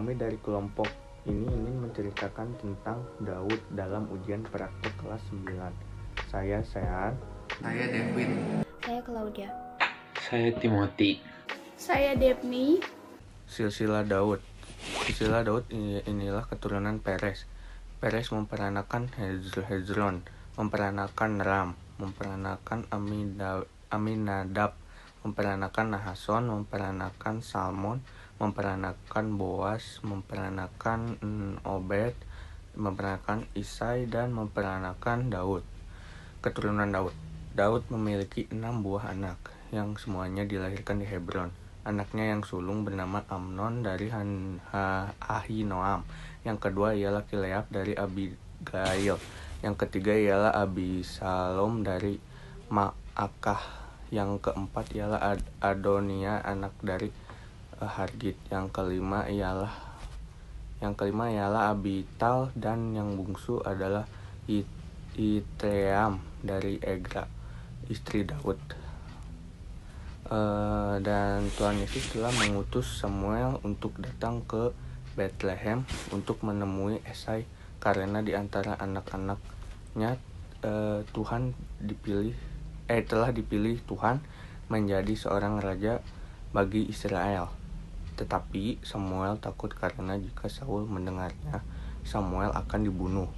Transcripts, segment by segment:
Kami dari kelompok ini ingin menceritakan tentang Daud dalam ujian praktek kelas 9. Saya Sean. Saya Devin. Saya Claudia. Saya Timothy. Saya Depni. Silsilah Daud. Silsilah Daud inilah keturunan Peres. Peres memperanakan Hezron, memperanakan Ram, memperanakan Aminadab, memperanakan Nahason, memperanakan Salmon, memperanakan Boas, memperanakan Obed, memperanakan Isai, dan memperanakan Daud. Keturunan Daud. Daud memiliki 6 buah anak yang semuanya dilahirkan di Hebron. Anaknya yang sulung bernama Amnon dari Ahinoam. Yang kedua ialah Kileab dari Abigail. Yang ketiga ialah Abisalom dari Maakah. Yang keempat ialah Adonia anak dari Hargit. Yang kelima ialah Abital, dan yang bungsu adalah Itream dari Egra, istri Daud. Dan Tuhan Yesus telah mengutus Samuel untuk datang ke Bethlehem untuk menemui Esai, karena di antara anak-anaknya telah dipilih Tuhan menjadi seorang raja bagi Israel. Tetapi Samuel takut karena jika Saul mendengarnya, Samuel akan dibunuh.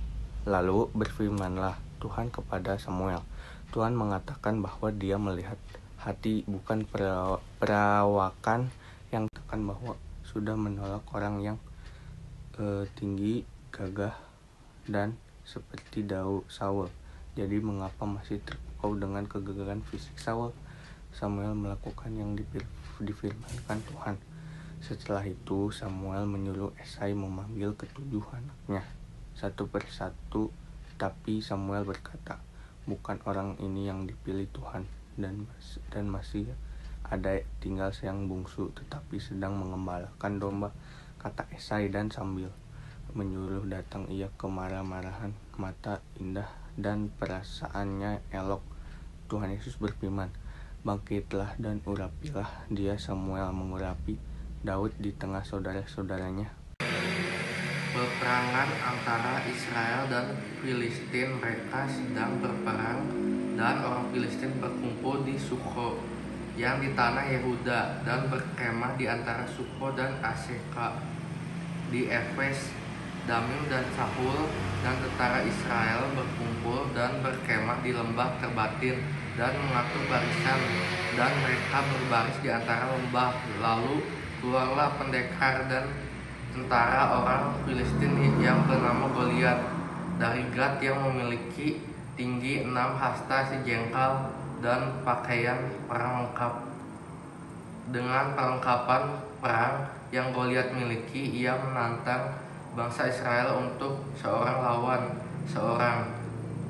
Lalu berfirmanlah Tuhan kepada Samuel. Tuhan mengatakan bahwa Dia melihat hati, bukan perawakan, yang katakan bahwa sudah menolak orang yang tinggi, gagah, dan seperti Saul. Jadi mengapa masih terpukau dengan kegagahan fisik Saul? Samuel melakukan yang difirmankan Tuhan. Setelah itu Samuel menyuruh Esai memanggil ketujuh anaknya satu persatu, tapi Samuel berkata, bukan orang ini yang dipilih Tuhan, dan masih ada tinggal yang bungsu, tetapi sedang mengembalakan domba, kata Esai, dan sambil menyuruh datang ia kemarah-marahan, mata indah dan perasaannya elok. Tuhan Yesus berfirman, bangkitlah dan urapilah. Dia Samuel mengurapi Daud di tengah saudara-saudaranya. Peperangan antara Israel dan Filistin. Mereka sedang berperang dan orang Filistin berkumpul di Sukho yang di tanah Yehuda dan berkemah di antara Sukho dan Aseka. Di Efes, Damim dan Sahul dan tentara Israel berkumpul dan berkemah di lembah Terbatin dan mengatur barisan, dan mereka berbaris di antara lembah. Lalu keluarlah pendekar dan tentara orang Filistin yang bernama Goliat dari Gat, yang memiliki tinggi 6 hasta sejengkal dan pakaian perang lengkap. Dengan perlengkapan perang yang Goliat miliki, ia menantang bangsa Israel untuk seorang lawan seorang.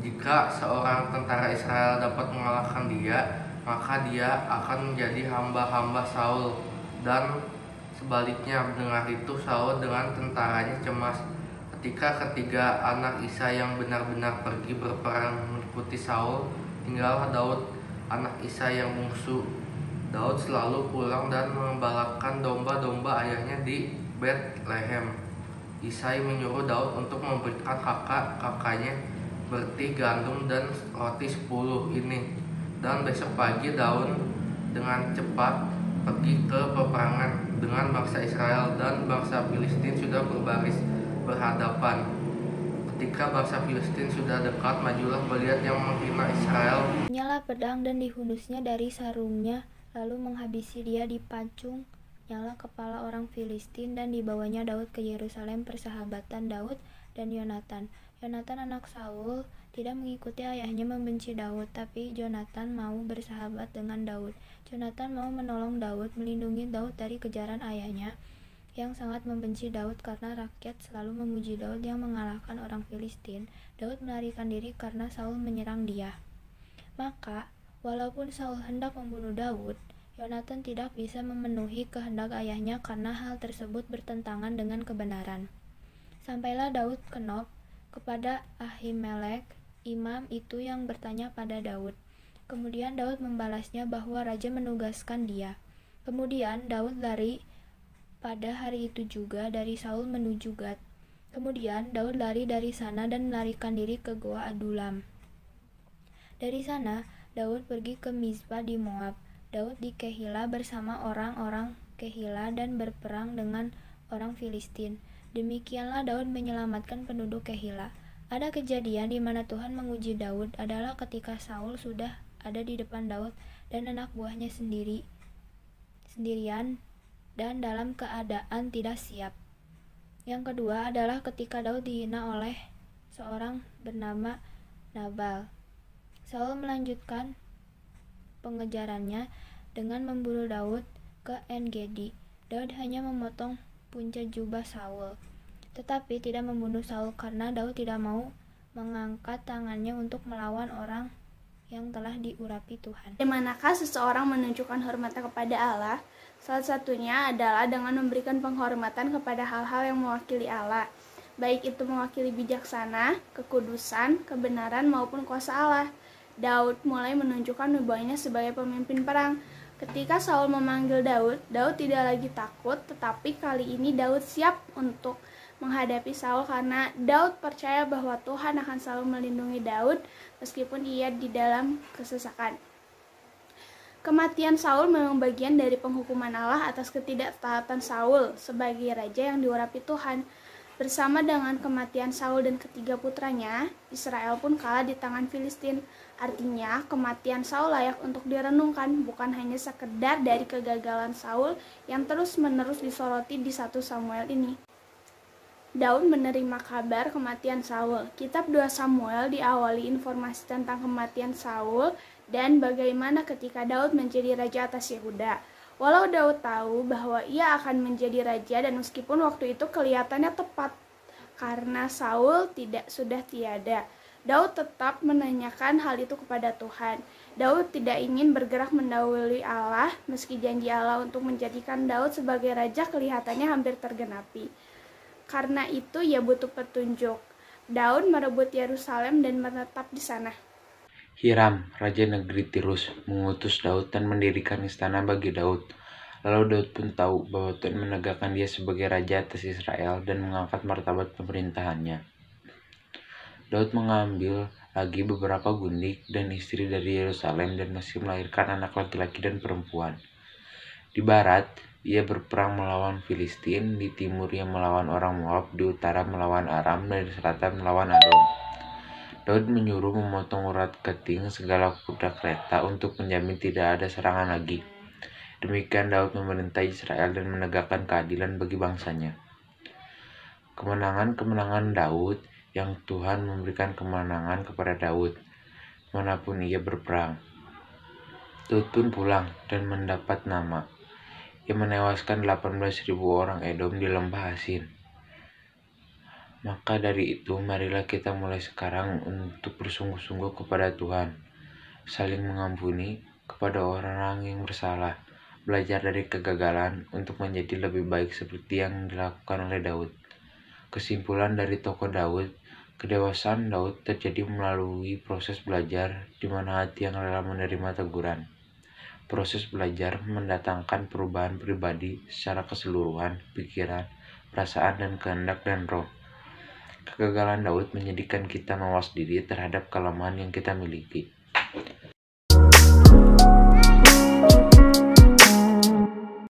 Jika seorang tentara Israel dapat mengalahkan dia, maka dia akan menjadi hamba-hamba Saul. Dan sebaliknya, mendengar itu Saul dengan tentaranya cemas. Ketika ketiga anak Isai yang benar-benar pergi berperang mengikuti Saul, tinggallah Daud, anak Isai yang bungsu. Daud selalu pulang dan mengembalakan domba-domba ayahnya di Bethlehem. Isai menyuruh Daud untuk memberikan kakaknya berti gandum dan roti 10 ini. Dan besok pagi Daud dengan cepat pergi ke peperangan dengan bangsa Israel, dan bangsa Filistin sudah berbaris berhadapan. Ketika bangsa Filistin sudah dekat, majulah Goliat yang menghina Israel. Nyala pedang dan dihunusnya dari sarungnya, lalu menghabisi dia di pancung nyala kepala orang Filistin, dan dibawanya Daud ke Yerusalem. Persahabatan Daud dan Yonatan. Yonatan anak Saul tidak mengikuti ayahnya membenci Daud, tapi Yonatan mau bersahabat dengan Daud. Yonatan mau menolong Daud, melindungi Daud dari kejaran ayahnya yang sangat membenci Daud, karena rakyat selalu memuji Daud yang mengalahkan orang Filistin. Daud melarikan diri karena Saul menyerang dia. Maka, walaupun Saul hendak membunuh Daud, Yonatan tidak bisa memenuhi kehendak ayahnya karena hal tersebut bertentangan dengan kebenaran. Sampailah Daud ke Nob kepada Ahimelek, imam itu, yang bertanya pada Daud. Kemudian Daud membalasnya bahwa raja menugaskan dia. Kemudian Daud lari Pada hari itu juga dari Saul menuju Gad. Kemudian Daud lari dari sana dan melarikan diri ke Goa Adulam. Dari sana, Daud pergi ke Mizpah di Moab. Daud di Kehila bersama orang-orang Kehila dan berperang dengan orang Filistin. Demikianlah Daud menyelamatkan penduduk Kehila. Ada kejadian di mana Tuhan menguji Daud adalah ketika Saul sudah ada di depan Daud dan anak buahnya sendirian dan dalam keadaan tidak siap. Yang kedua adalah ketika Daud dihina oleh seorang bernama Nabal. Saul melanjutkan pengejarannya dengan memburu Daud ke En-Gedi. Daud hanya memotong punca jubah Saul, tetapi tidak membunuh Saul karena Daud tidak mau mengangkat tangannya untuk melawan orang yang telah diurapi Tuhan. Bagaimanakah seseorang menunjukkan hormatnya kepada Allah? Salah satunya adalah dengan memberikan penghormatan kepada hal-hal yang mewakili Allah, baik itu mewakili bijaksana, kekudusan, kebenaran maupun kuasa Allah. Daud mulai menunjukkan wibawanya sebagai pemimpin perang. Ketika Saul memanggil Daud, Daud tidak lagi takut, tetapi kali ini Daud siap untuk menghadapi Saul karena Daud percaya bahwa Tuhan akan selalu melindungi Daud meskipun ia di dalam kesesakan. Kematian Saul memang bagian dari penghukuman Allah atas ketidaktaatan Saul sebagai raja yang diurapi Tuhan. Bersama dengan kematian Saul dan ketiga putranya, Israel pun kalah di tangan Filistin. Artinya, kematian Saul layak untuk direnungkan, bukan hanya sekedar dari kegagalan Saul yang terus-menerus disoroti di 1 Samuel ini. Daud menerima kabar kematian Saul. Kitab 2 Samuel diawali informasi tentang kematian Saul dan bagaimana ketika Daud menjadi raja atas Yehuda. Walau Daud tahu bahwa ia akan menjadi raja dan meskipun waktu itu kelihatannya tepat karena Saul sudah tiada, Daud tetap menanyakan hal itu kepada Tuhan. Daud tidak ingin bergerak mendahului Allah meski janji Allah untuk menjadikan Daud sebagai raja kelihatannya hampir tergenapi. Karena itu ia butuh petunjuk. Daud merebut Yerusalem dan menetap di sana. Hiram, raja negeri Tirus, mengutus Daud dan mendirikan istana bagi Daud. Lalu Daud pun tahu bahwa Tuhan menegakkan dia sebagai raja atas Israel dan mengangkat martabat pemerintahannya. Daud mengambil lagi beberapa gundik dan istri dari Yerusalem dan masih melahirkan anak laki-laki dan perempuan. Di barat, ia berperang melawan Filistin, di timur ia melawan orang Moab, di utara melawan Aram, dan di selatan melawan Adom. Daud menyuruh memotong urat keting segala kuda kereta untuk menjamin tidak ada serangan lagi. Demikian Daud memerintah Israel dan menegakkan keadilan bagi bangsanya. Kemenangan-kemenangan Daud yang Tuhan memberikan kemenangan kepada Daud manapun ia berperang. Daud pun pulang dan mendapat nama. Ia menewaskan 18.000 orang Edom di lembah Asin. Maka dari itu, marilah kita mulai sekarang untuk bersungguh-sungguh kepada Tuhan, saling mengampuni kepada orang yang bersalah, belajar dari kegagalan untuk menjadi lebih baik seperti yang dilakukan oleh Daud. Kesimpulan dari tokoh Daud, kedewasaan Daud terjadi melalui proses belajar di mana hati yang rela menerima teguran. Proses belajar mendatangkan perubahan pribadi secara keseluruhan, pikiran, perasaan, dan kehendak dan roh. Kegagalan Daud menjadikan kita mawas diri terhadap kelemahan yang kita miliki.